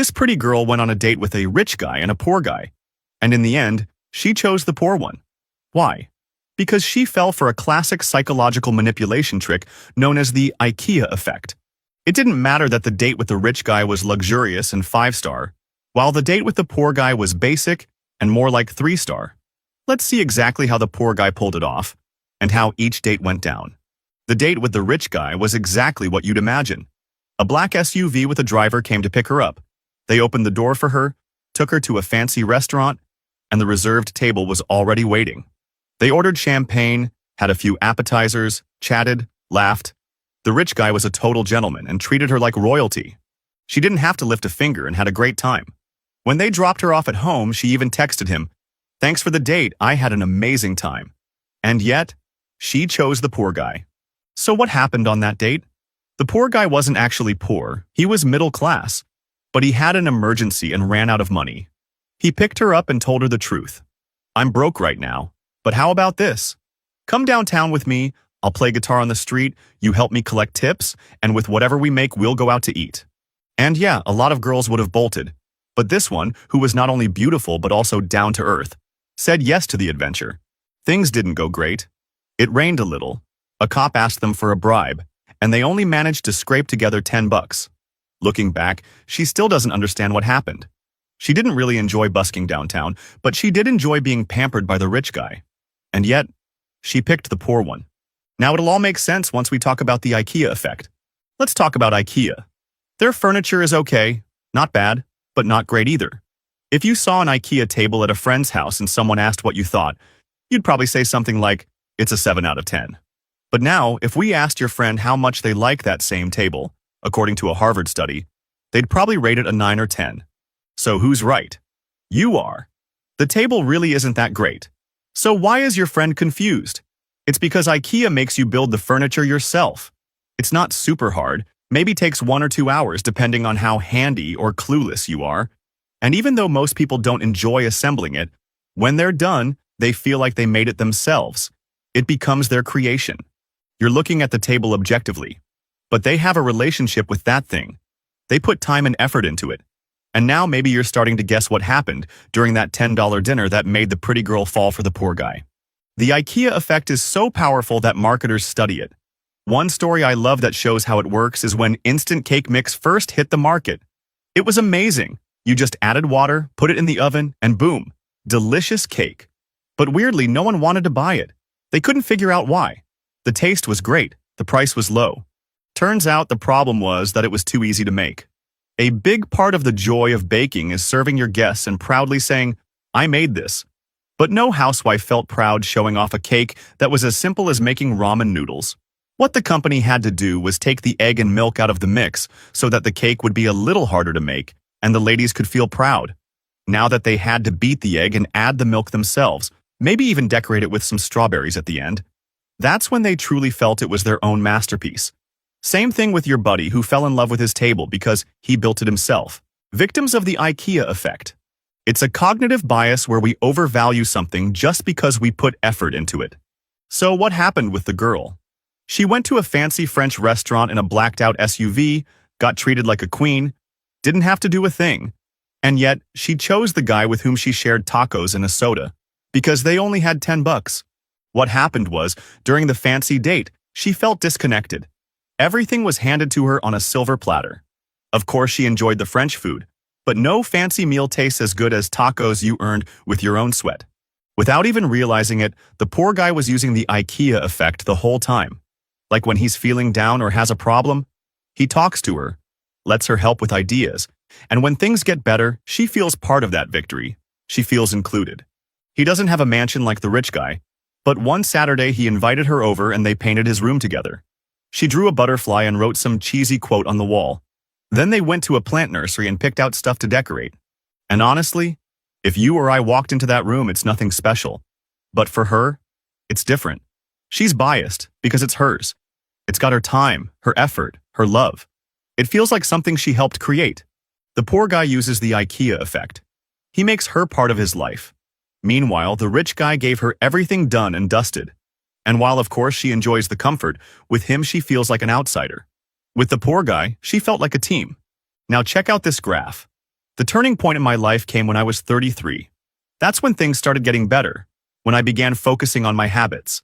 This pretty girl went on a date with a rich guy and a poor guy, and in the end, she chose the poor one. Why? Because she fell for a classic psychological manipulation trick known as the IKEA effect. It didn't matter that the date with the rich guy was luxurious and 5-star, while the date with the poor guy was basic and more like 3-star. Let's see exactly how the poor guy pulled it off, and how each date went down. The date with the rich guy was exactly what you'd imagine. A black SUV with a driver came to pick her up. They opened the door for her, took her to a fancy restaurant, and the reserved table was already waiting. They ordered champagne, had a few appetizers, chatted, laughed. The rich guy was a total gentleman and treated her like royalty. She didn't have to lift a finger and had a great time. When they dropped her off at home, she even texted him, "Thanks for the date, I had an amazing time." And yet, she chose the poor guy. So what happened on that date? The poor guy wasn't actually poor, he was middle class, but he had an emergency and ran out of money. He picked her up and told her the truth. "I'm broke right now, but how about this? Come downtown with me, I'll play guitar on the street, you help me collect tips, and with whatever we make, we'll go out to eat." And yeah, a lot of girls would have bolted, but this one, who was not only beautiful but also down to earth, said yes to the adventure. Things didn't go great. It rained a little. A cop asked them for a bribe, and they only managed to scrape together $10. Looking back, she still doesn't understand what happened. She didn't really enjoy busking downtown, but she did enjoy being pampered by the rich guy. And yet, she picked the poor one. Now it'll all make sense once we talk about the IKEA effect. Let's talk about IKEA. Their furniture is okay, not bad, but not great either. If you saw an IKEA table at a friend's house and someone asked what you thought, you'd probably say something like, "It's a 7 out of 10. But now, if we asked your friend how much they like that same table, according to a Harvard study, they'd probably rate it a 9 or 10. So who's right? You are. The table really isn't that great. So why is your friend confused? It's because IKEA makes you build the furniture yourself. It's not super hard, maybe takes 1 or 2 hours depending on how handy or clueless you are. And even though most people don't enjoy assembling it, when they're done, they feel like they made it themselves. It becomes their creation. You're looking at the table objectively, but they have a relationship with that thing. They put time and effort into it. And now maybe you're starting to guess what happened during that $10 dinner that made the pretty girl fall for the poor guy. The IKEA effect is so powerful that marketers study it. One story I love that shows how it works is when instant cake mix first hit the market. It was amazing. You just added water, put it in the oven, and boom, delicious cake. But weirdly, no one wanted to buy it. They couldn't figure out why. The taste was great, the price was low. Turns out the problem was that it was too easy to make. A big part of the joy of baking is serving your guests and proudly saying, "I made this." But no housewife felt proud showing off a cake that was as simple as making ramen noodles. What the company had to do was take the egg and milk out of the mix so that the cake would be a little harder to make and the ladies could feel proud. Now that they had to beat the egg and add the milk themselves, maybe even decorate it with some strawberries at the end, that's when they truly felt it was their own masterpiece. Same thing with your buddy who fell in love with his table because he built it himself. Victims of the IKEA effect. It's a cognitive bias where we overvalue something just because we put effort into it. So what happened with the girl? She went to a fancy French restaurant in a blacked-out SUV, got treated like a queen, didn't have to do a thing, and yet she chose the guy with whom she shared tacos and a soda because they only had $10. What happened was, during the fancy date, she felt disconnected. Everything was handed to her on a silver platter. Of course, she enjoyed the French food, but no fancy meal tastes as good as tacos you earned with your own sweat. Without even realizing it, the poor guy was using the IKEA effect the whole time. Like when he's feeling down or has a problem, he talks to her, lets her help with ideas, and when things get better, she feels part of that victory. She feels included. He doesn't have a mansion like the rich guy, but one Saturday he invited her over and they painted his room together. She drew a butterfly and wrote some cheesy quote on the wall. Then they went to a plant nursery and picked out stuff to decorate. And honestly, if you or I walked into that room, it's nothing special. But for her, it's different. She's biased because it's hers. It's got her time, her effort, her love. It feels like something she helped create. The poor guy uses the IKEA effect. He makes her part of his life. Meanwhile, the rich guy gave her everything done and dusted. And while of course she enjoys the comfort, with him she feels like an outsider. With the poor guy, she felt like a team. Now check out this graph. The turning point in my life came when I was 33. That's when things started getting better, when I began focusing on my habits.